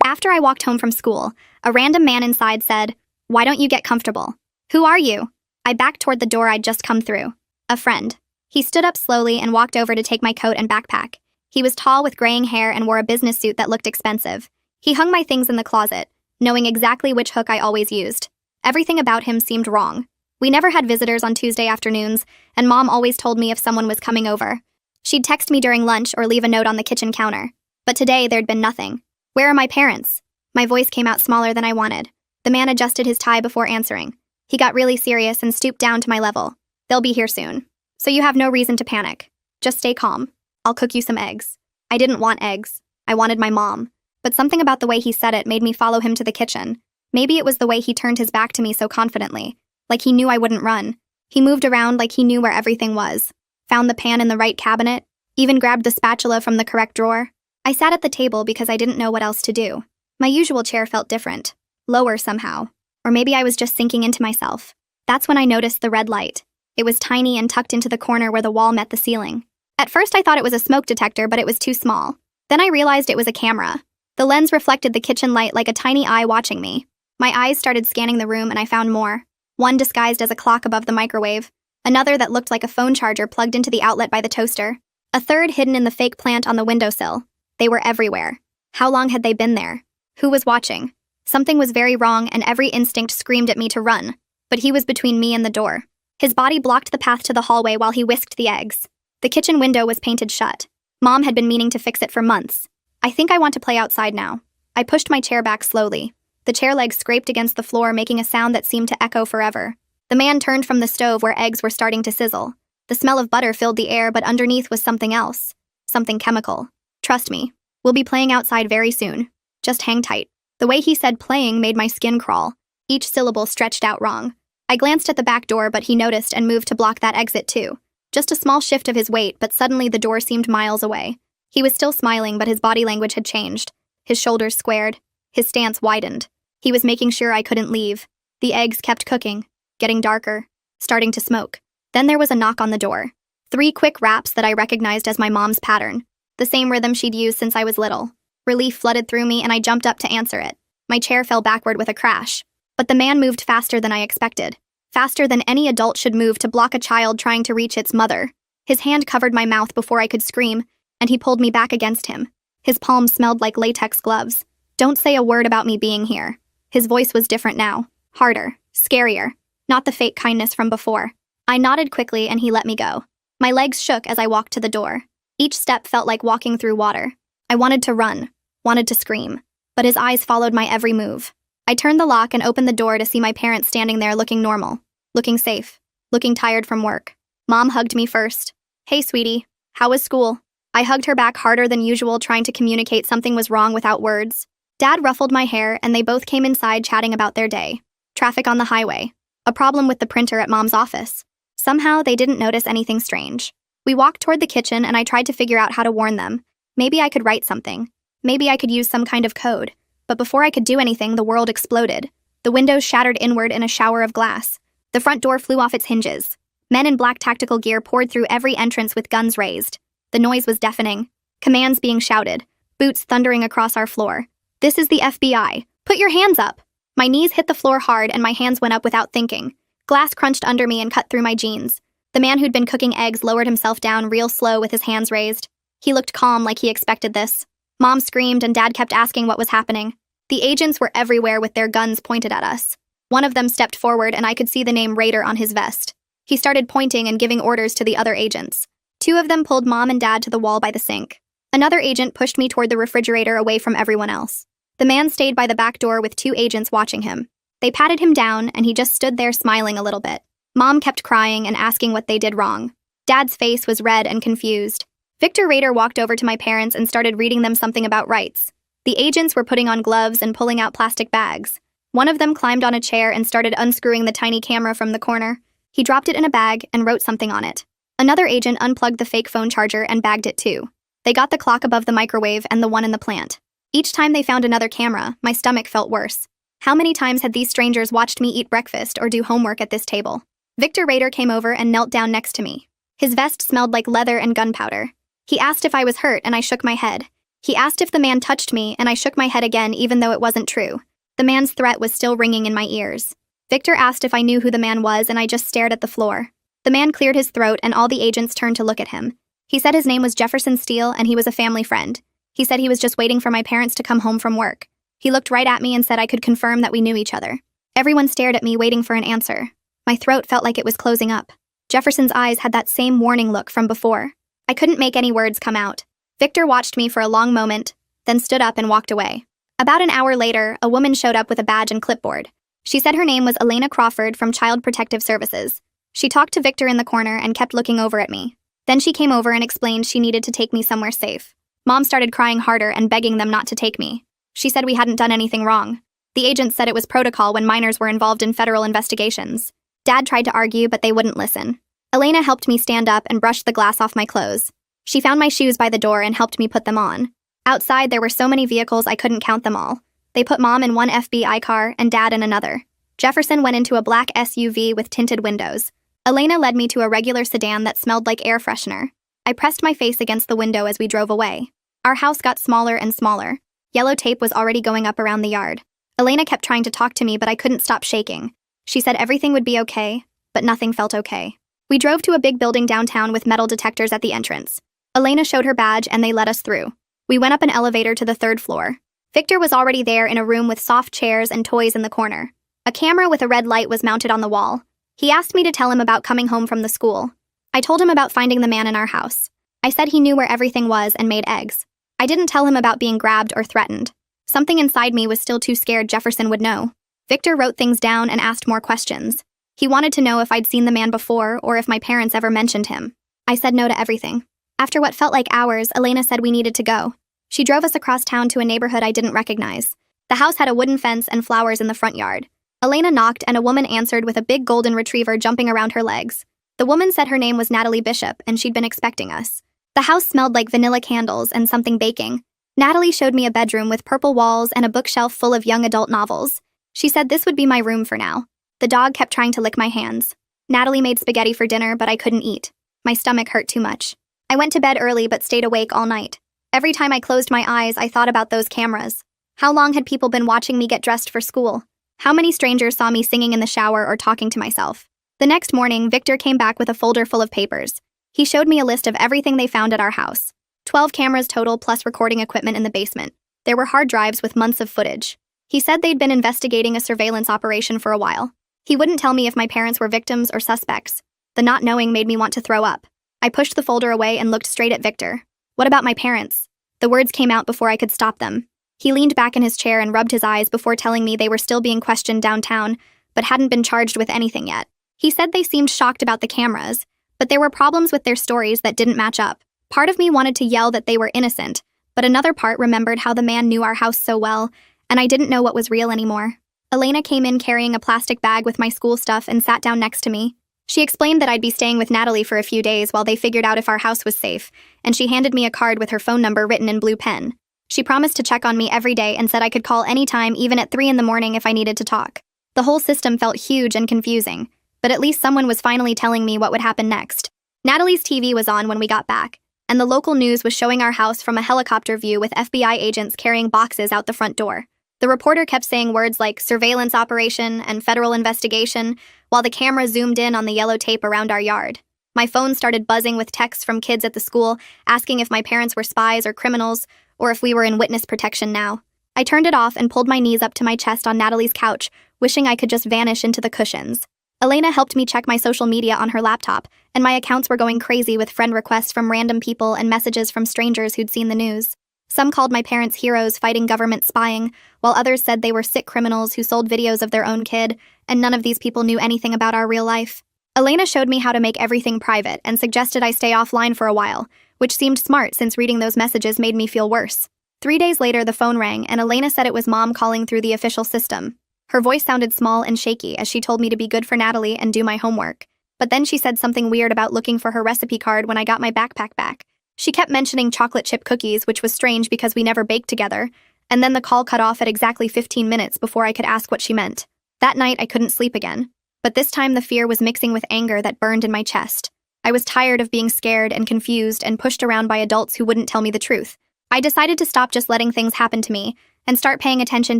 After I walked home from school, a random man inside said, "Why don't you get comfortable?" "Who are you?" I backed toward the door I'd just come through. "A friend." He stood up slowly and walked over to take my coat and backpack. He was tall with graying hair and wore a business suit that looked expensive. He hung my things in the closet, knowing exactly which hook I always used. Everything about him seemed wrong. We never had visitors on Tuesday afternoons, and Mom always told me if someone was coming over. She'd text me during lunch or leave a note on the kitchen counter. But today, there'd been nothing. "Where are my parents?" My voice came out smaller than I wanted. The man adjusted his tie before answering. He got really serious and stooped down to my level. "They'll be here soon. So you have no reason to panic. Just stay calm. I'll cook you some eggs." I didn't want eggs. I wanted my mom. But something about the way he said it made me follow him to the kitchen. Maybe it was the way he turned his back to me so confidently, like he knew I wouldn't run. He moved around like he knew where everything was. Found the pan in the right cabinet, even grabbed the spatula from the correct drawer. I sat at the table because I didn't know what else to do. My usual chair felt different, lower somehow. Or maybe I was just sinking into myself. That's when I noticed the red light. It was tiny and tucked into the corner where the wall met the ceiling. At first I thought it was a smoke detector, but it was too small. Then I realized it was a camera. The lens reflected the kitchen light like a tiny eye watching me. My eyes started scanning the room and I found more. One disguised as a clock above the microwave, another that looked like a phone charger plugged into the outlet by the toaster, a third hidden in the fake plant on the windowsill. They were everywhere. How long had they been there? Who was watching? Something was very wrong and every instinct screamed at me to run. But he was between me and the door. His body blocked the path to the hallway while he whisked the eggs. The kitchen window was painted shut. Mom had been meaning to fix it for months. "I think I want to play outside now." I pushed my chair back slowly. The chair legs scraped against the floor, making a sound that seemed to echo forever. The man turned from the stove where eggs were starting to sizzle. The smell of butter filled the air, but underneath was something else. Something chemical. "Trust me. We'll be playing outside very soon. Just hang tight." The way he said playing made my skin crawl. Each syllable stretched out wrong. I glanced at the back door, but he noticed and moved to block that exit too. Just a small shift of his weight, but suddenly the door seemed miles away. He was still smiling, but his body language had changed. His shoulders squared. His stance widened. He was making sure I couldn't leave. The eggs kept cooking, getting darker, starting to smoke. Then there was a knock on the door. 3 quick raps that I recognized as my mom's pattern. The same rhythm she'd used since I was little. Relief flooded through me and I jumped up to answer it. My chair fell backward with a crash. But the man moved faster than I expected. Faster than any adult should move to block a child trying to reach its mother. His hand covered my mouth before I could scream, and he pulled me back against him. His palm smelled like latex gloves. "Don't say a word about me being here." His voice was different now. Harder. Scarier. Not the fake kindness from before. I nodded quickly and he let me go. My legs shook as I walked to the door. Each step felt like walking through water. I wanted to run. Wanted to scream. But his eyes followed my every move. I turned the lock and opened the door to see my parents standing there looking normal. Looking safe. Looking tired from work. Mom hugged me first. "Hey, sweetie. How was school?" I hugged her back harder than usual, trying to communicate something was wrong without words. Dad ruffled my hair and they both came inside chatting about their day. Traffic on the highway. A problem with the printer at Mom's office. Somehow they didn't notice anything strange. We walked toward the kitchen and I tried to figure out how to warn them. Maybe I could write something. Maybe I could use some kind of code. But before I could do anything, the world exploded. The windows shattered inward in a shower of glass. The front door flew off its hinges. Men in black tactical gear poured through every entrance with guns raised. The noise was deafening. Commands being shouted. Boots thundering across our floor. "This is the FBI. Put your hands up." My knees hit the floor hard and my hands went up without thinking. Glass crunched under me and cut through my jeans. The man who'd been cooking eggs lowered himself down real slow with his hands raised. He looked calm, like he expected this. Mom screamed and Dad kept asking what was happening. The agents were everywhere with their guns pointed at us. One of them stepped forward and I could see the name Raider on his vest. He started pointing and giving orders to the other agents. 2 of them pulled Mom and Dad to the wall by the sink. Another agent pushed me toward the refrigerator away from everyone else. The man stayed by the back door with 2 agents watching him. They patted him down and he just stood there smiling a little bit. Mom kept crying and asking what they did wrong. Dad's face was red and confused. Victor Raider walked over to my parents and started reading them something about rights. The agents were putting on gloves and pulling out plastic bags. One of them climbed on a chair and started unscrewing the tiny camera from the corner. He dropped it in a bag and wrote something on it. Another agent unplugged the fake phone charger and bagged it too. They got the clock above the microwave and the one in the plant. Each time they found another camera, my stomach felt worse. How many times had these strangers watched me eat breakfast or do homework at this table? Victor Raider came over and knelt down next to me. His vest smelled like leather and gunpowder. He asked if I was hurt and I shook my head. He asked if the man touched me, and I shook my head again even though it wasn't true. The man's threat was still ringing in my ears. Victor asked if I knew who the man was, and I just stared at the floor. The man cleared his throat, and all the agents turned to look at him. He said his name was Jefferson Steele, and he was a family friend. He said he was just waiting for my parents to come home from work. He looked right at me and said I could confirm that we knew each other. Everyone stared at me, waiting for an answer. My throat felt like it was closing up. Jefferson's eyes had that same warning look from before. I couldn't make any words come out. Victor watched me for a long moment, then stood up and walked away. About an hour later, a woman showed up with a badge and clipboard. She said her name was Elena Crawford from Child Protective Services. She talked to Victor in the corner and kept looking over at me. Then she came over and explained she needed to take me somewhere safe. Mom started crying harder and begging them not to take me. She said we hadn't done anything wrong. The agents said it was protocol when minors were involved in federal investigations. Dad tried to argue, but they wouldn't listen. Elena helped me stand up and brushed the glass off my clothes. She found my shoes by the door and helped me put them on. Outside, there were so many vehicles I couldn't count them all. They put Mom in one FBI car and Dad in another. Jefferson went into a black SUV with tinted windows. Elena led me to a regular sedan that smelled like air freshener. I pressed my face against the window as we drove away. Our house got smaller and smaller. Yellow tape was already going up around the yard. Elena kept trying to talk to me, but I couldn't stop shaking. She said everything would be okay, but nothing felt okay. We drove to a big building downtown with metal detectors at the entrance. Elena showed her badge and they let us through. We went up an elevator to the 3rd floor. Victor was already there in a room with soft chairs and toys in the corner. A camera with a red light was mounted on the wall. He asked me to tell him about coming home from the school. I told him about finding the man in our house. I said he knew where everything was and made eggs. I didn't tell him about being grabbed or threatened. Something inside me was still too scared Jefferson would know. Victor wrote things down and asked more questions. He wanted to know if I'd seen the man before or if my parents ever mentioned him. I said no to everything. After what felt like hours, Elena said we needed to go. She drove us across town to a neighborhood I didn't recognize. The house had a wooden fence and flowers in the front yard. Elena knocked and a woman answered with a big golden retriever jumping around her legs. The woman said her name was Natalie Bishop and she'd been expecting us. The house smelled like vanilla candles and something baking. Natalie showed me a bedroom with purple walls and a bookshelf full of young adult novels. She said this would be my room for now. The dog kept trying to lick my hands. Natalie made spaghetti for dinner, but I couldn't eat. My stomach hurt too much. I went to bed early but stayed awake all night. Every time I closed my eyes, I thought about those cameras. How long had people been watching me get dressed for school? How many strangers saw me singing in the shower or talking to myself? The next morning, Victor came back with a folder full of papers. He showed me a list of everything they found at our house. 12 cameras total plus recording equipment in the basement. There were hard drives with months of footage. He said they'd been investigating a surveillance operation for a while. He wouldn't tell me if my parents were victims or suspects. The not knowing made me want to throw up. I pushed the folder away and looked straight at Victor. What about my parents? The words came out before I could stop them. He leaned back in his chair and rubbed his eyes before telling me they were still being questioned downtown, but hadn't been charged with anything yet. He said they seemed shocked about the cameras, but there were problems with their stories that didn't match up. Part of me wanted to yell that they were innocent, but another part remembered how the man knew our house so well, and I didn't know what was real anymore. Elena came in carrying a plastic bag with my school stuff and sat down next to me. She explained that I'd be staying with Natalie for a few days while they figured out if our house was safe, and she handed me a card with her phone number written in blue pen. She promised to check on me every day and said I could call anytime, even at 3 in the morning if I needed to talk. The whole system felt huge and confusing, but at least someone was finally telling me what would happen next. Natalie's TV was on when we got back, and the local news was showing our house from a helicopter view with FBI agents carrying boxes out the front door. The reporter kept saying words like surveillance operation and federal investigation, while the camera zoomed in on the yellow tape around our yard. My phone started buzzing with texts from kids at the school asking if my parents were spies or criminals, or if we were in witness protection now. I turned it off and pulled my knees up to my chest on Natalie's couch, wishing I could just vanish into the cushions. Elena helped me check my social media on her laptop, and my accounts were going crazy with friend requests from random people and messages from strangers who'd seen the news. Some called my parents heroes fighting government spying, while others said they were sick criminals who sold videos of their own kid, and none of these people knew anything about our real life. Elena showed me how to make everything private and suggested I stay offline for a while, which seemed smart since reading those messages made me feel worse. 3 days later, the phone rang, and Elena said it was Mom calling through the official system. Her voice sounded small and shaky as she told me to be good for Natalie and do my homework. But then she said something weird about looking for her recipe card when I got my backpack back. She kept mentioning chocolate chip cookies, which was strange because we never baked together, and then the call cut off at exactly 15 minutes before I could ask what she meant. That night, I couldn't sleep again. But this time the fear was mixing with anger that burned in my chest. I was tired of being scared and confused and pushed around by adults who wouldn't tell me the truth. I decided to stop just letting things happen to me and start paying attention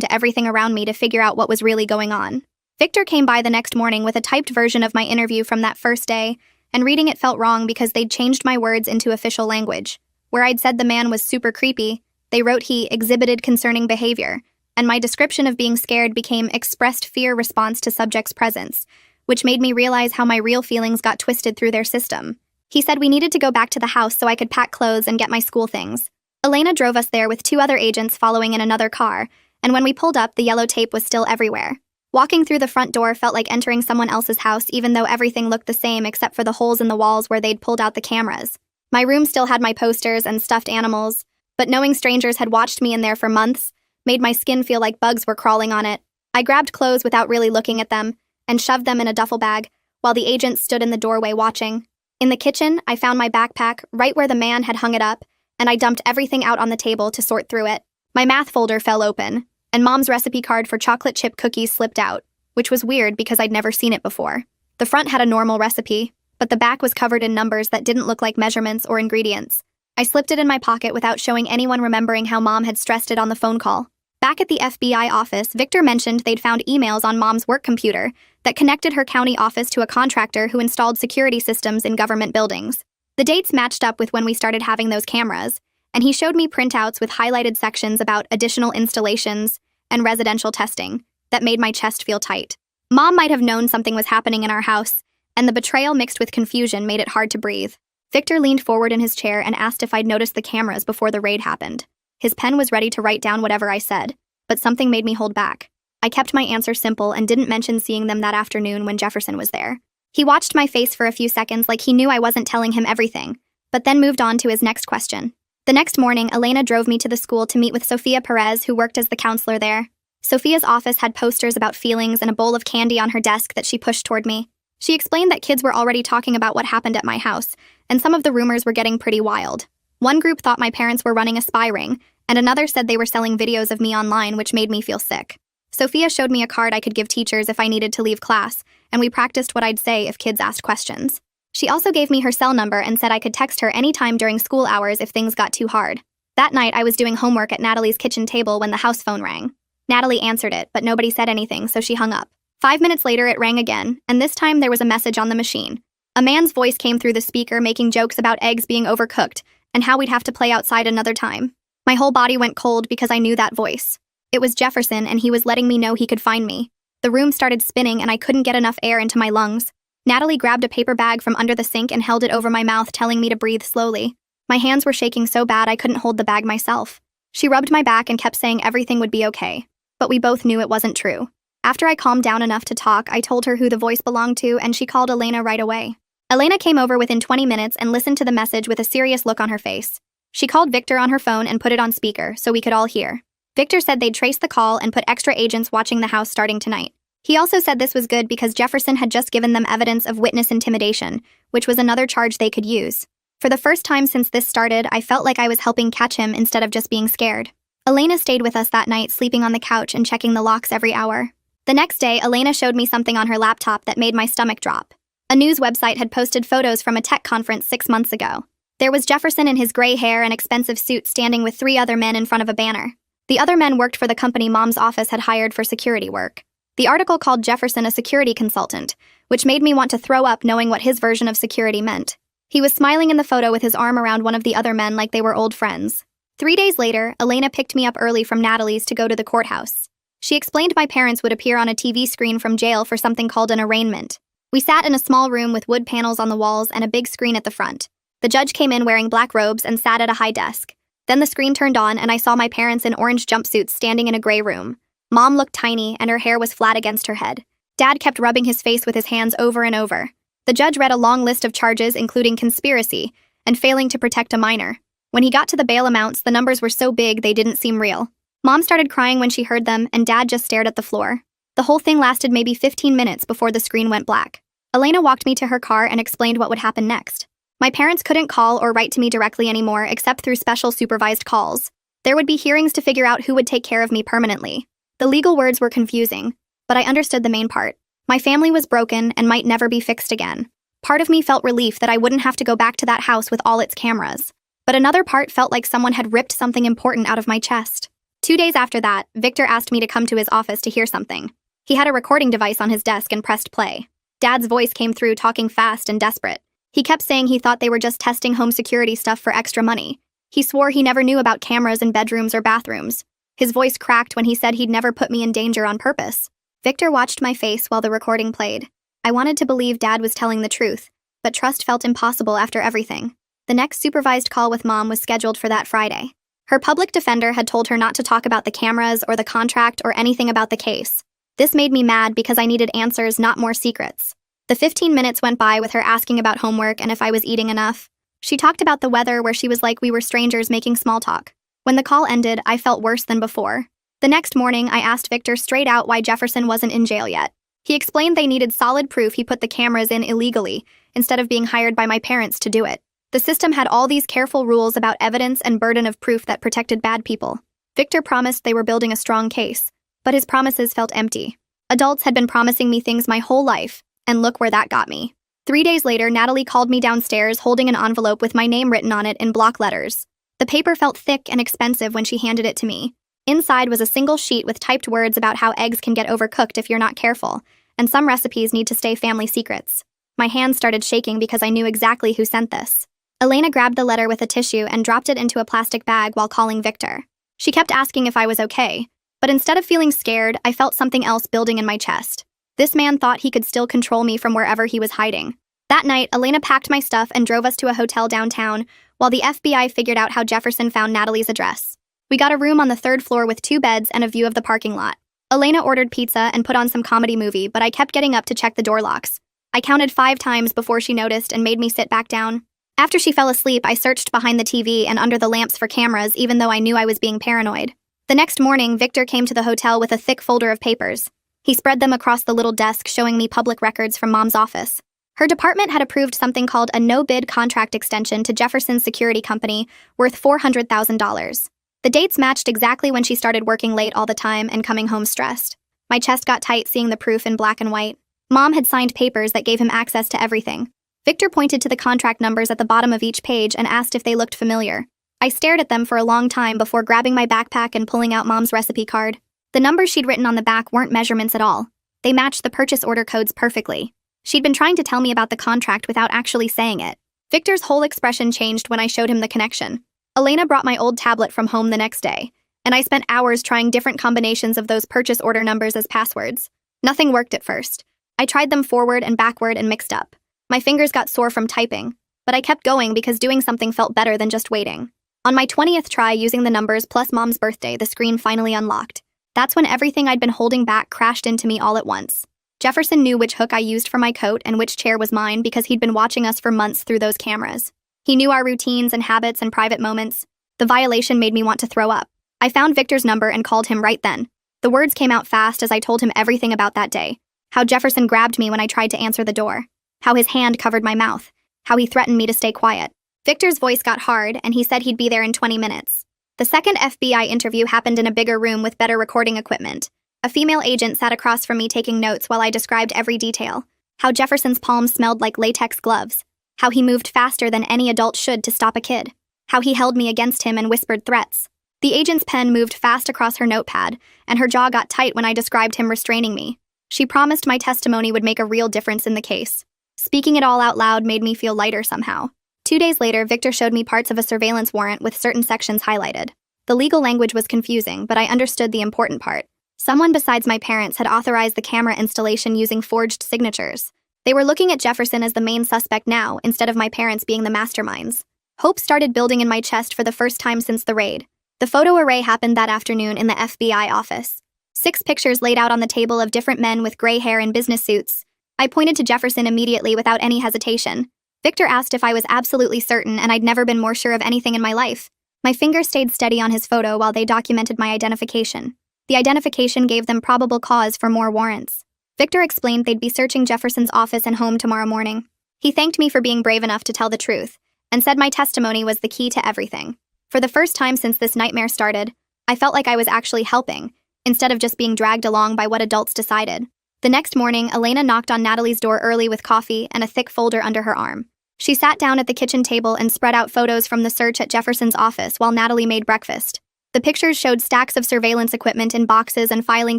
to everything around me to figure out what was really going on. Victor came by the next morning with a typed version of my interview from that first day, and reading it felt wrong because they'd changed my words into official language. Where I'd said the man was super creepy, they wrote he exhibited concerning behavior, and my description of being scared became expressed fear response to subject's presence, which made me realize how my real feelings got twisted through their system. He said we needed to go back to the house so I could pack clothes and get my school things. Elena drove us there with 2 other agents following in another car, and when we pulled up, the yellow tape was still everywhere. Walking through the front door felt like entering someone else's house even though everything looked the same except for the holes in the walls where they'd pulled out the cameras. My room still had my posters and stuffed animals, but knowing strangers had watched me in there for months made my skin feel like bugs were crawling on it. I grabbed clothes without really looking at them and shoved them in a duffel bag while the agents stood in the doorway watching. In the kitchen, I found my backpack right where the man had hung it up, and I dumped everything out on the table to sort through it. My math folder fell open, and Mom's recipe card for chocolate chip cookies slipped out, which was weird because I'd never seen it before. The front had a normal recipe, but the back was covered in numbers that didn't look like measurements or ingredients. I slipped it in my pocket without showing anyone, remembering how Mom had stressed it on the phone call. Back at the FBI office, Victor mentioned they'd found emails on Mom's work computer that connected her county office to a contractor who installed security systems in government buildings. The dates matched up with when we started having those cameras, and he showed me printouts with highlighted sections about additional installations and residential testing that made my chest feel tight. Mom might have known something was happening in our house, and the betrayal mixed with confusion made it hard to breathe. Victor leaned forward in his chair and asked if I'd noticed the cameras before the raid happened. His pen was ready to write down whatever I said, but something made me hold back. I kept my answer simple and didn't mention seeing them that afternoon when Jefferson was there. He watched my face for a few seconds like he knew I wasn't telling him everything, but then moved on to his next question. The next morning, Elena drove me to the school to meet with Sophia Perez, who worked as the counselor there. Sophia's office had posters about feelings and a bowl of candy on her desk that she pushed toward me. She explained that kids were already talking about what happened at my house, and some of the rumors were getting pretty wild. One group thought my parents were running a spy ring, and another said they were selling videos of me online, which made me feel sick. Sophia showed me a card I could give teachers if I needed to leave class, and we practiced what I'd say if kids asked questions. She also gave me her cell number and said I could text her anytime during school hours if things got too hard. That night, I was doing homework at Natalie's kitchen table when the house phone rang. Natalie answered it, but nobody said anything, so she hung up. 5 minutes later, it rang again, and this time there was a message on the machine. A man's voice came through the speaker making jokes about eggs being overcooked and how we'd have to play outside another time. My whole body went cold because I knew that voice. It was Jefferson, and he was letting me know he could find me. The room started spinning, and I couldn't get enough air into my lungs. Natalie grabbed a paper bag from under the sink and held it over my mouth, telling me to breathe slowly. My hands were shaking so bad I couldn't hold the bag myself. She rubbed my back and kept saying everything would be okay. But we both knew it wasn't true. After I calmed down enough to talk, I told her who the voice belonged to, and she called Elena right away. Elena came over within 20 minutes and listened to the message with a serious look on her face. She called Victor on her phone and put it on speaker so we could all hear. Victor said they'd trace the call and put extra agents watching the house starting tonight. He also said this was good because Jefferson had just given them evidence of witness intimidation, which was another charge they could use. For the first time since this started, I felt like I was helping catch him instead of just being scared. Elena stayed with us that night, sleeping on the couch and checking the locks every hour. The next day, Elena showed me something on her laptop that made my stomach drop. A news website had posted photos from a tech conference 6 months ago. There was Jefferson in his gray hair and expensive suit standing with 3 other men in front of a banner. The other men worked for the company Mom's office had hired for security work. The article called Jefferson a security consultant, which made me want to throw up knowing what his version of security meant. He was smiling in the photo with his arm around one of the other men like they were old friends. 3 days later, Elena picked me up early from Natalie's to go to the courthouse. She explained my parents would appear on a TV screen from jail for something called an arraignment. We sat in a small room with wood panels on the walls and a big screen at the front. The judge came in wearing black robes and sat at a high desk. Then the screen turned on and I saw my parents in orange jumpsuits standing in a gray room. Mom looked tiny and her hair was flat against her head. Dad kept rubbing his face with his hands over and over. The judge read a long list of charges including conspiracy and failing to protect a minor. When he got to the bail amounts, the numbers were so big they didn't seem real. Mom started crying when she heard them and Dad just stared at the floor. The whole thing lasted maybe 15 minutes before the screen went black. Elena walked me to her car and explained what would happen next. My parents couldn't call or write to me directly anymore except through special supervised calls. There would be hearings to figure out who would take care of me permanently. The legal words were confusing, but I understood the main part. My family was broken and might never be fixed again. Part of me felt relief that I wouldn't have to go back to that house with all its cameras. But another part felt like someone had ripped something important out of my chest. 2 days after that, Victor asked me to come to his office to hear something. He had a recording device on his desk and pressed play. Dad's voice came through talking fast and desperate. He kept saying he thought they were just testing home security stuff for extra money. He swore he never knew about cameras in bedrooms or bathrooms. His voice cracked when he said he'd never put me in danger on purpose. Victor watched my face while the recording played. I wanted to believe Dad was telling the truth, but trust felt impossible after everything. The next supervised call with Mom was scheduled for that Friday. Her public defender had told her not to talk about the cameras or the contract or anything about the case. This made me mad because I needed answers, not more secrets. The 15 minutes went by with her asking about homework and if I was eating enough. She talked about the weather where she was like we were strangers making small talk. When the call ended, I felt worse than before. The next morning, I asked Victor straight out why Jefferson wasn't in jail yet. He explained they needed solid proof he put the cameras in illegally, instead of being hired by my parents to do it. The system had all these careful rules about evidence and burden of proof that protected bad people. Victor promised they were building a strong case, but his promises felt empty. Adults had been promising me things my whole life, and look where that got me. 3 days later, Natalie called me downstairs holding an envelope with my name written on it in block letters. The paper felt thick and expensive when she handed it to me. Inside was a single sheet with typed words about how eggs can get overcooked if you're not careful, and some recipes need to stay family secrets. My hands started shaking because I knew exactly who sent this. Elena grabbed the letter with a tissue and dropped it into a plastic bag while calling Victor. She kept asking if I was okay, but instead of feeling scared, I felt something else building in my chest. This man thought he could still control me from wherever he was hiding. That night, Elena packed my stuff and drove us to a hotel downtown, while the FBI figured out how Jefferson found Natalie's address. We got a room on the 3rd floor with 2 beds and a view of the parking lot. Elena ordered pizza and put on some comedy movie, but I kept getting up to check the door locks. I counted 5 times before she noticed and made me sit back down. After she fell asleep, I searched behind the TV and under the lamps for cameras, even though I knew I was being paranoid. The next morning, Victor came to the hotel with a thick folder of papers. He spread them across the little desk, showing me public records from Mom's office. Her department had approved something called a no-bid contract extension to Jefferson's security company worth $400,000. The dates matched exactly when she started working late all the time and coming home stressed. My chest got tight seeing the proof in black and white. Mom had signed papers that gave him access to everything. Victor pointed to the contract numbers at the bottom of each page and asked if they looked familiar. I stared at them for a long time before grabbing my backpack and pulling out Mom's recipe card. The numbers she'd written on the back weren't measurements at all. They matched the purchase order codes perfectly. She'd been trying to tell me about the contract without actually saying it. Victor's whole expression changed when I showed him the connection. Elena brought my old tablet from home the next day, and I spent hours trying different combinations of those purchase order numbers as passwords. Nothing worked at first. I tried them forward and backward and mixed up. My fingers got sore from typing, but I kept going because doing something felt better than just waiting. On my 20th try using the numbers plus Mom's birthday, the screen finally unlocked. That's when everything I'd been holding back crashed into me all at once. Jefferson knew which hook I used for my coat and which chair was mine because he'd been watching us for months through those cameras. He knew our routines and habits and private moments. The violation made me want to throw up. I found Victor's number and called him right then. The words came out fast as I told him everything about that day. How Jefferson grabbed me when I tried to answer the door. How his hand covered my mouth. How he threatened me to stay quiet. Victor's voice got hard, and he said he'd be there in 20 minutes. The second FBI interview happened in a bigger room with better recording equipment. A female agent sat across from me taking notes while I described every detail. How Jefferson's palms smelled like latex gloves. How he moved faster than any adult should to stop a kid. How he held me against him and whispered threats. The agent's pen moved fast across her notepad, and her jaw got tight when I described him restraining me. She promised my testimony would make a real difference in the case. Speaking it all out loud made me feel lighter somehow. 2 days later, Victor showed me parts of a surveillance warrant with certain sections highlighted. The legal language was confusing, but I understood the important part. Someone besides my parents had authorized the camera installation using forged signatures. They were looking at Jefferson as the main suspect now, instead of my parents being the masterminds. Hope started building in my chest for the first time since the raid. The photo array happened that afternoon in the FBI office. 6 pictures laid out on the table of different men with gray hair and business suits. I pointed to Jefferson immediately without any hesitation. Victor asked if I was absolutely certain, and I'd never been more sure of anything in my life. My finger stayed steady on his photo while they documented my identification. The identification gave them probable cause for more warrants. Victor explained they'd be searching Jefferson's office and home tomorrow morning. He thanked me for being brave enough to tell the truth, and said my testimony was the key to everything. For the first time since this nightmare started, I felt like I was actually helping, instead of just being dragged along by what adults decided. The next morning, Elena knocked on Natalie's door early with coffee and a thick folder under her arm. She sat down at the kitchen table and spread out photos from the search at Jefferson's office while Natalie made breakfast. The pictures showed stacks of surveillance equipment in boxes and filing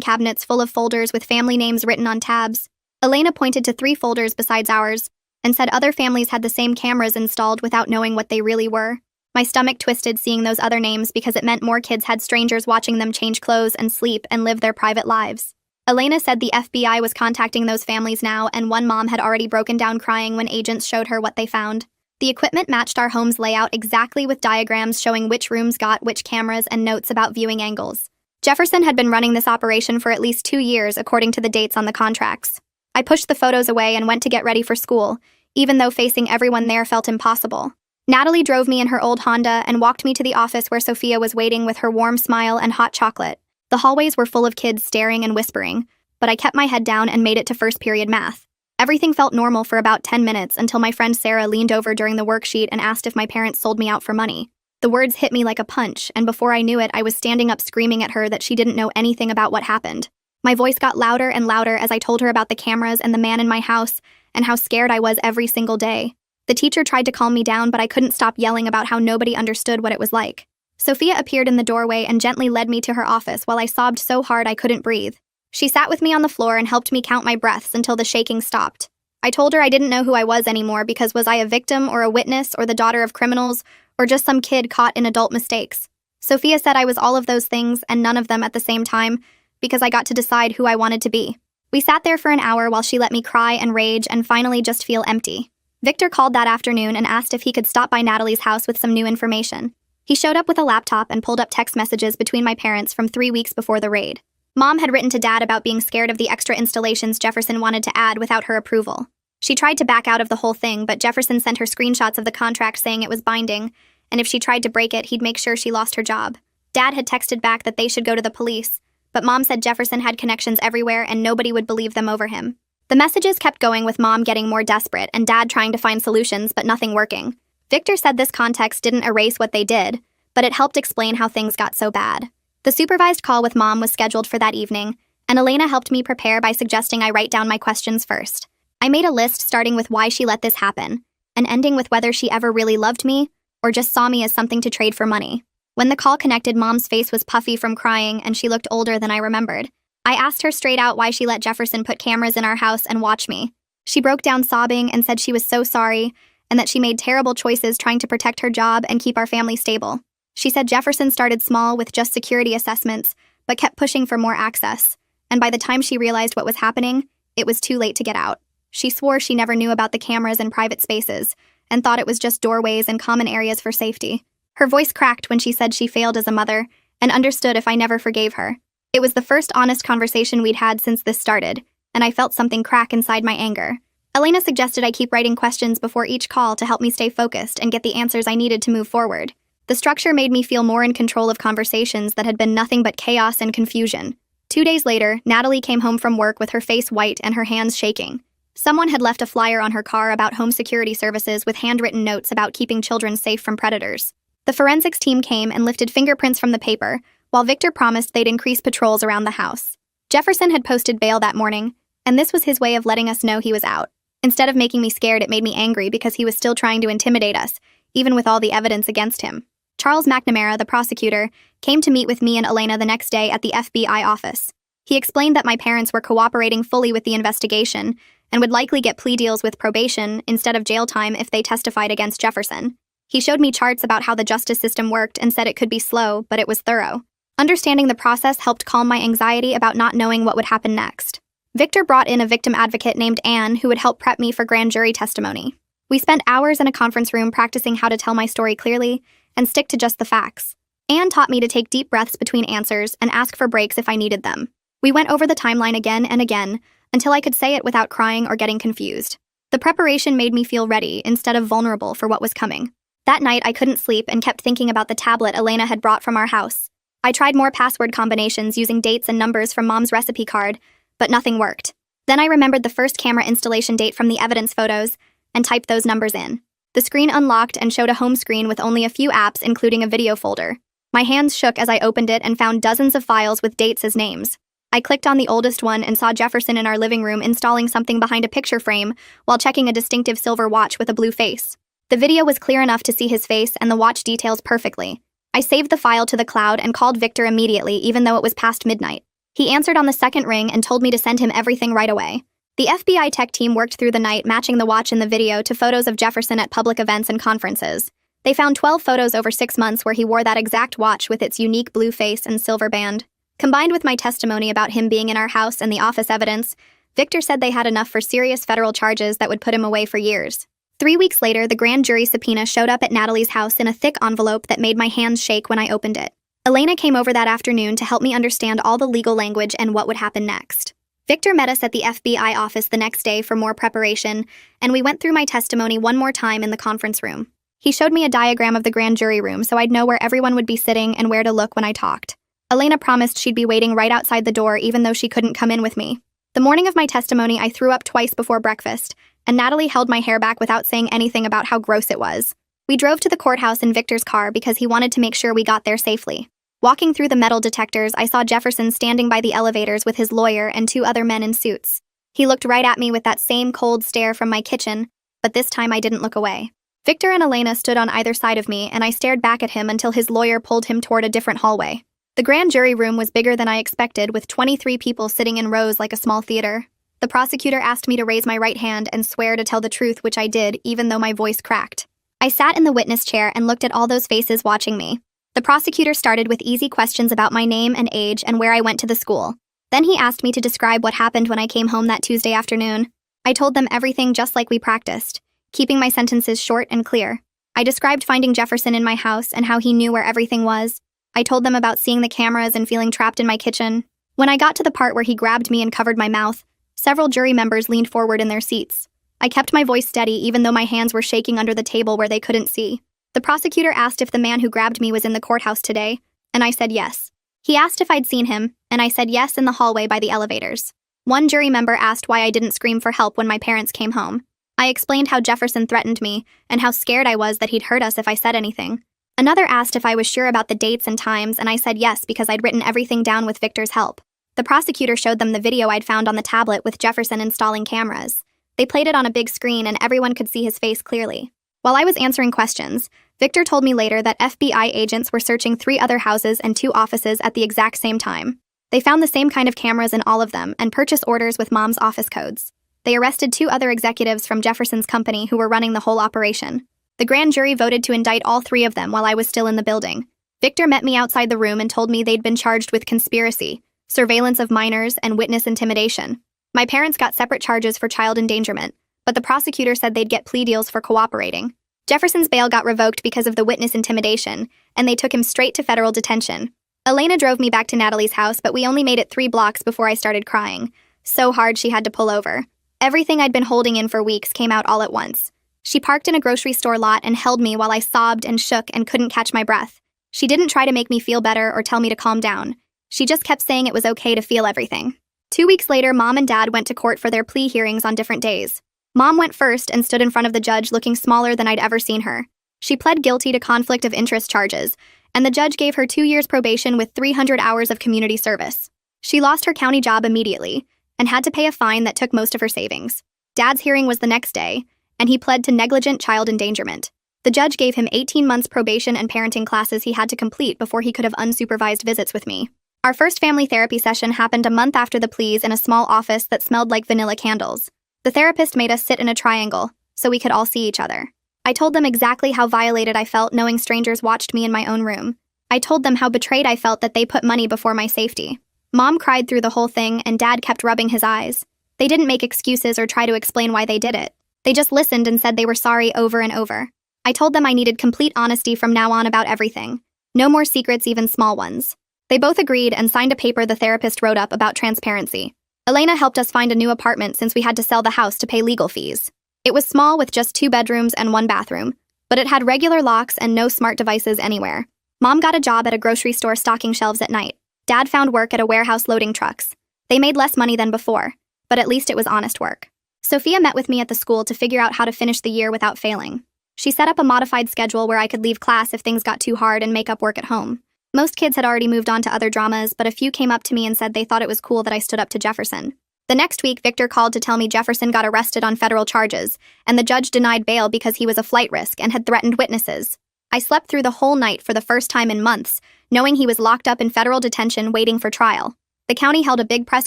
cabinets full of folders with family names written on tabs. Elena pointed to 3 folders besides ours and said other families had the same cameras installed without knowing what they really were. My stomach twisted seeing those other names because it meant more kids had strangers watching them change clothes and sleep and live their private lives. Elena said the FBI was contacting those families now, and one mom had already broken down crying when agents showed her what they found. The equipment matched our home's layout exactly, with diagrams showing which rooms got which cameras and notes about viewing angles. Jefferson had been running this operation for at least 2 years, according to the dates on the contracts. I pushed the photos away and went to get ready for school, even though facing everyone there felt impossible. Natalie drove me in her old Honda and walked me to the office where Sophia was waiting with her warm smile and hot chocolate. The hallways were full of kids staring and whispering, but I kept my head down and made it to first period math. Everything felt normal for about 10 minutes until my friend Sarah leaned over during the worksheet and asked if my parents sold me out for money. The words hit me like a punch, and before I knew it, I was standing up screaming at her that she didn't know anything about what happened. My voice got louder and louder as I told her about the cameras and the man in my house and how scared I was every single day. The teacher tried to calm me down, but I couldn't stop yelling about how nobody understood what it was like. Sophia appeared in the doorway and gently led me to her office while I sobbed so hard I couldn't breathe. She sat with me on the floor and helped me count my breaths until the shaking stopped. I told her I didn't know who I was anymore because was I a victim or a witness or the daughter of criminals or just some kid caught in adult mistakes. Sophia said I was all of those things and none of them at the same time because I got to decide who I wanted to be. We sat there for an hour while she let me cry and rage and finally just feel empty. Victor called that afternoon and asked if he could stop by Natalie's house with some new information. He showed up with a laptop and pulled up text messages between my parents from 3 weeks before the raid. Mom had written to Dad about being scared of the extra installations Jefferson wanted to add without her approval. She tried to back out of the whole thing, but Jefferson sent her screenshots of the contract saying it was binding, and if she tried to break it, he'd make sure she lost her job. Dad had texted back that they should go to the police, but Mom said Jefferson had connections everywhere and nobody would believe them over him. The messages kept going with Mom getting more desperate and Dad trying to find solutions but nothing working. Victor said this context didn't erase what they did, but it helped explain how things got so bad. The supervised call with Mom was scheduled for that evening, and Elena helped me prepare by suggesting I write down my questions first. I made a list starting with why she let this happen, and ending with whether she ever really loved me or just saw me as something to trade for money. When the call connected, Mom's face was puffy from crying and she looked older than I remembered. I asked her straight out why she let Jefferson put cameras in our house and watch me. She broke down sobbing and said she was so sorry and that she made terrible choices trying to protect her job and keep our family stable. She said Jefferson started small with just security assessments, but kept pushing for more access, and by the time she realized what was happening, it was too late to get out. She swore she never knew about the cameras in private spaces, and thought it was just doorways and common areas for safety. Her voice cracked when she said she failed as a mother, and understood if I never forgave her. It was the first honest conversation we'd had since this started, and I felt something crack inside my anger. Elena suggested I keep writing questions before each call to help me stay focused and get the answers I needed to move forward. The structure made me feel more in control of conversations that had been nothing but chaos and confusion. 2 days later, Natalie came home from work with her face white and her hands shaking. Someone had left a flyer on her car about home security services with handwritten notes about keeping children safe from predators. The forensics team came and lifted fingerprints from the paper, while Victor promised they'd increase patrols around the house. Jefferson had posted bail that morning, and this was his way of letting us know he was out. Instead of making me scared, it made me angry because he was still trying to intimidate us, even with all the evidence against him. Charles McNamara, the prosecutor, came to meet with me and Elena the next day at the FBI office. He explained that my parents were cooperating fully with the investigation and would likely get plea deals with probation instead of jail time if they testified against Jefferson. He showed me charts about how the justice system worked and said it could be slow, but it was thorough. Understanding the process helped calm my anxiety about not knowing what would happen next. Victor brought in a victim advocate named Anne who would help prep me for grand jury testimony. We spent hours in a conference room practicing how to tell my story clearly and stick to just the facts. Anne taught me to take deep breaths between answers and ask for breaks if I needed them. We went over the timeline again and again until I could say it without crying or getting confused. The preparation made me feel ready instead of vulnerable for what was coming. That night, I couldn't sleep and kept thinking about the tablet Elena had brought from our house. I tried more password combinations using dates and numbers from Mom's recipe card, but nothing worked. Then I remembered the first camera installation date from the evidence photos and typed those numbers in. The screen unlocked and showed a home screen with only a few apps, including a video folder. My hands shook as I opened it and found dozens of files with dates as names. I clicked on the oldest one and saw Jefferson in our living room installing something behind a picture frame while checking a distinctive silver watch with a blue face. The video was clear enough to see his face and the watch details perfectly. I saved the file to the cloud and called Victor immediately, even though it was past midnight. He answered on the second ring and told me to send him everything right away. The FBI tech team worked through the night matching the watch in the video to photos of Jefferson at public events and conferences. They found 12 photos over 6 months where he wore that exact watch with its unique blue face and silver band. Combined with my testimony about him being in our house and the office evidence, Victor said they had enough for serious federal charges that would put him away for years. 3 weeks later, the grand jury subpoena showed up at Natalie's house in a thick envelope that made my hands shake when I opened it. Elena came over that afternoon to help me understand all the legal language and what would happen next. Victor met us at the FBI office the next day for more preparation, and we went through my testimony one more time in the conference room. He showed me a diagram of the grand jury room so I'd know where everyone would be sitting and where to look when I talked. Elena promised she'd be waiting right outside the door even though she couldn't come in with me. The morning of my testimony, I threw up twice before breakfast, and Natalie held my hair back without saying anything about how gross it was. We drove to the courthouse in Victor's car because he wanted to make sure we got there safely. Walking through the metal detectors, I saw Jefferson standing by the elevators with his lawyer and 2 other men in suits. He looked right at me with that same cold stare from my kitchen, but this time I didn't look away. Victor and Elena stood on either side of me, and I stared back at him until his lawyer pulled him toward a different hallway. The grand jury room was bigger than I expected, with 23 people sitting in rows like a small theater. The prosecutor asked me to raise my right hand and swear to tell the truth, which I did, even though my voice cracked. I sat in the witness chair and looked at all those faces watching me. The prosecutor started with easy questions about my name and age and where I went to the school. Then he asked me to describe what happened when I came home that Tuesday afternoon. I told them everything just like we practiced, keeping my sentences short and clear. I described finding Jefferson in my house and how he knew where everything was. I told them about seeing the cameras and feeling trapped in my kitchen. When I got to the part where he grabbed me and covered my mouth, several jury members leaned forward in their seats. I kept my voice steady even though my hands were shaking under the table where they couldn't see. The prosecutor asked if the man who grabbed me was in the courthouse today, and I said yes. He asked if I'd seen him, and I said yes in the hallway by the elevators. One jury member asked why I didn't scream for help when my parents came home. I explained how Jefferson threatened me and how scared I was that he'd hurt us if I said anything. Another asked if I was sure about the dates and times, and I said yes because I'd written everything down with Victor's help. The prosecutor showed them the video I'd found on the tablet with Jefferson installing cameras. They played it on a big screen and everyone could see his face clearly. While I was answering questions, Victor told me later that FBI agents were searching 3 other houses and 2 offices at the exact same time. They found the same kind of cameras in all of them and purchase orders with Mom's office codes. They arrested 2 other executives from Jefferson's company who were running the whole operation. The grand jury voted to indict all 3 of them while I was still in the building. Victor met me outside the room and told me they'd been charged with conspiracy, surveillance of minors, and witness intimidation. My parents got separate charges for child endangerment, but the prosecutor said they'd get plea deals for cooperating. Jefferson's bail got revoked because of the witness intimidation, and they took him straight to federal detention. Elena drove me back to Natalie's house, but we only made it 3 blocks before I started crying. So hard she had to pull over. Everything I'd been holding in for weeks came out all at once. She parked in a grocery store lot and held me while I sobbed and shook and couldn't catch my breath. She didn't try to make me feel better or tell me to calm down. She just kept saying it was okay to feel everything. 2 weeks later, Mom and Dad went to court for their plea hearings on different days. Mom went first and stood in front of the judge looking smaller than I'd ever seen her. She pled guilty to conflict of interest charges, and the judge gave her 2 years probation with 300 hours of community service. She lost her county job immediately and had to pay a fine that took most of her savings. Dad's hearing was the next day, and he pled to negligent child endangerment. The judge gave him 18 months probation and parenting classes he had to complete before he could have unsupervised visits with me. Our first family therapy session happened a month after the pleas in a small office that smelled like vanilla candles. The therapist made us sit in a triangle so we could all see each other. I told them exactly how violated I felt knowing strangers watched me in my own room. I told them how betrayed I felt that they put money before my safety. Mom cried through the whole thing, and Dad kept rubbing his eyes. They didn't make excuses or try to explain why they did it. They just listened and said they were sorry over and over. I told them I needed complete honesty from now on about everything. No more secrets, even small ones. They both agreed and signed a paper the therapist wrote up about transparency. Elena helped us find a new apartment since we had to sell the house to pay legal fees. It was small with just 2 bedrooms and 1 bathroom, but it had regular locks and no smart devices anywhere. Mom got a job at a grocery store stocking shelves at night. Dad found work at a warehouse loading trucks. They made less money than before, but at least it was honest work. Sophia met with me at the school to figure out how to finish the year without failing. She set up a modified schedule where I could leave class if things got too hard and make up work at home. Most kids had already moved on to other dramas, but a few came up to me and said they thought it was cool that I stood up to Jefferson. The next week, Victor called to tell me Jefferson got arrested on federal charges, and the judge denied bail because he was a flight risk and had threatened witnesses. I slept through the whole night for the first time in months, knowing he was locked up in federal detention waiting for trial. The county held a big press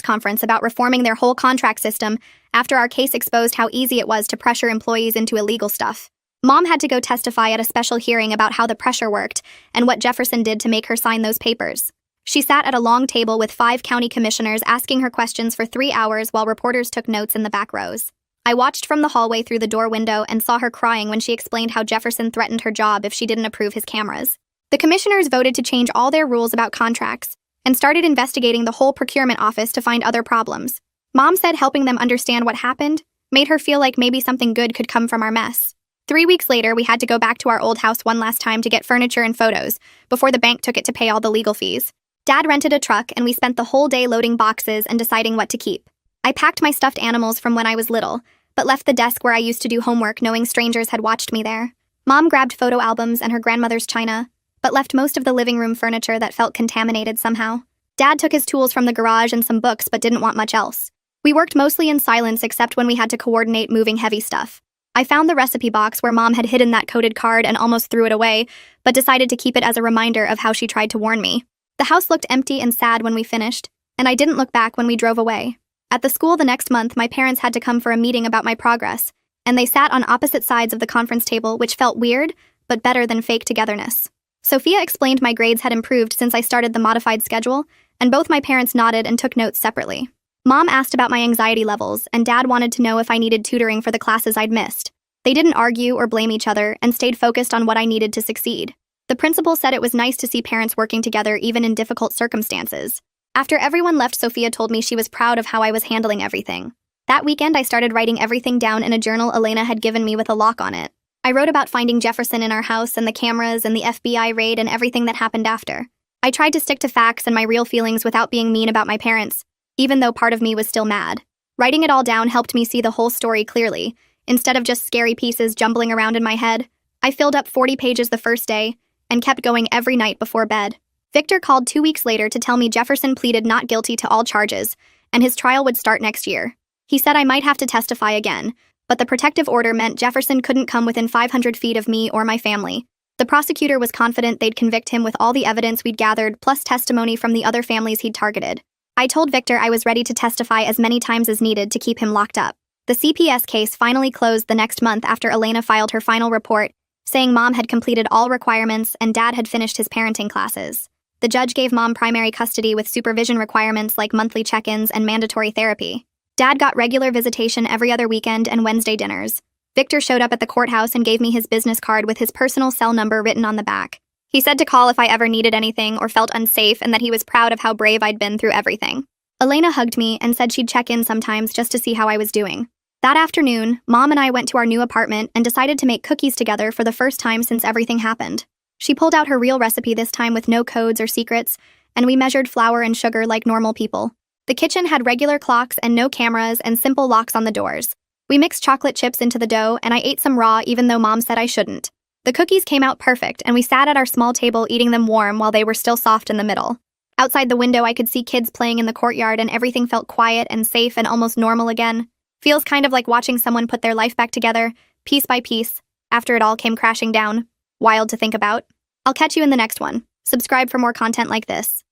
conference about reforming their whole contract system after our case exposed how easy it was to pressure employees into illegal stuff. Mom had to go testify at a special hearing about how the pressure worked and what Jefferson did to make her sign those papers. She sat at a long table with 5 county commissioners asking her questions for 3 hours while reporters took notes in the back rows. I watched from the hallway through the door window and saw her crying when she explained how Jefferson threatened her job if she didn't approve his cameras. The commissioners voted to change all their rules about contracts and started investigating the whole procurement office to find other problems. Mom said helping them understand what happened made her feel like maybe something good could come from our mess. 3 weeks later, we had to go back to our old house one last time to get furniture and photos before the bank took it to pay all the legal fees. Dad rented a truck, and we spent the whole day loading boxes and deciding what to keep. I packed my stuffed animals from when I was little, but left the desk where I used to do homework knowing strangers had watched me there. Mom grabbed photo albums and her grandmother's china, but left most of the living room furniture that felt contaminated somehow. Dad took his tools from the garage and some books, but didn't want much else. We worked mostly in silence except when we had to coordinate moving heavy stuff. I found the recipe box where Mom had hidden that coded card and almost threw it away, but decided to keep it as a reminder of how she tried to warn me. The house looked empty and sad when we finished, and I didn't look back when we drove away. At the school the next month, my parents had to come for a meeting about my progress, and they sat on opposite sides of the conference table, which felt weird, but better than fake togetherness. Sophia explained my grades had improved since I started the modified schedule, and both my parents nodded and took notes separately. Mom asked about my anxiety levels, and Dad wanted to know if I needed tutoring for the classes I'd missed. They didn't argue or blame each other and stayed focused on what I needed to succeed. The principal said it was nice to see parents working together even in difficult circumstances. After everyone left, Sophia told me she was proud of how I was handling everything. That weekend, I started writing everything down in a journal Elena had given me with a lock on it. I wrote about finding Jefferson in our house and the cameras and the FBI raid and everything that happened after. I tried to stick to facts and my real feelings without being mean about my parents, even though part of me was still mad. Writing it all down helped me see the whole story clearly, instead of just scary pieces jumbling around in my head. I filled up 40 pages the first day and kept going every night before bed. Victor called 2 weeks later to tell me Jefferson pleaded not guilty to all charges, and his trial would start next year. He said I might have to testify again, but the protective order meant Jefferson couldn't come within 500 feet of me or my family. The prosecutor was confident they'd convict him with all the evidence we'd gathered, plus testimony from the other families he'd targeted. I told Victor I was ready to testify as many times as needed to keep him locked up. The CPS case finally closed the next month after Elena filed her final report, saying Mom had completed all requirements and Dad had finished his parenting classes. The judge gave Mom primary custody with supervision requirements like monthly check-ins and mandatory therapy. Dad got regular visitation every other weekend and Wednesday dinners. Victor showed up at the courthouse and gave me his business card with his personal cell number written on the back. He said to call if I ever needed anything or felt unsafe and that he was proud of how brave I'd been through everything. Elena hugged me and said she'd check in sometimes just to see how I was doing. That afternoon, Mom and I went to our new apartment and decided to make cookies together for the first time since everything happened. She pulled out her real recipe this time with no codes or secrets, and we measured flour and sugar like normal people. The kitchen had regular clocks and no cameras and simple locks on the doors. We mixed chocolate chips into the dough, and I ate some raw even though Mom said I shouldn't. The cookies came out perfect, and we sat at our small table eating them warm while they were still soft in the middle. Outside the window, I could see kids playing in the courtyard, and everything felt quiet and safe and almost normal again. Feels kind of like watching someone put their life back together, piece by piece, after it all came crashing down. Wild to think about. I'll catch you in the next one. Subscribe for more content like this.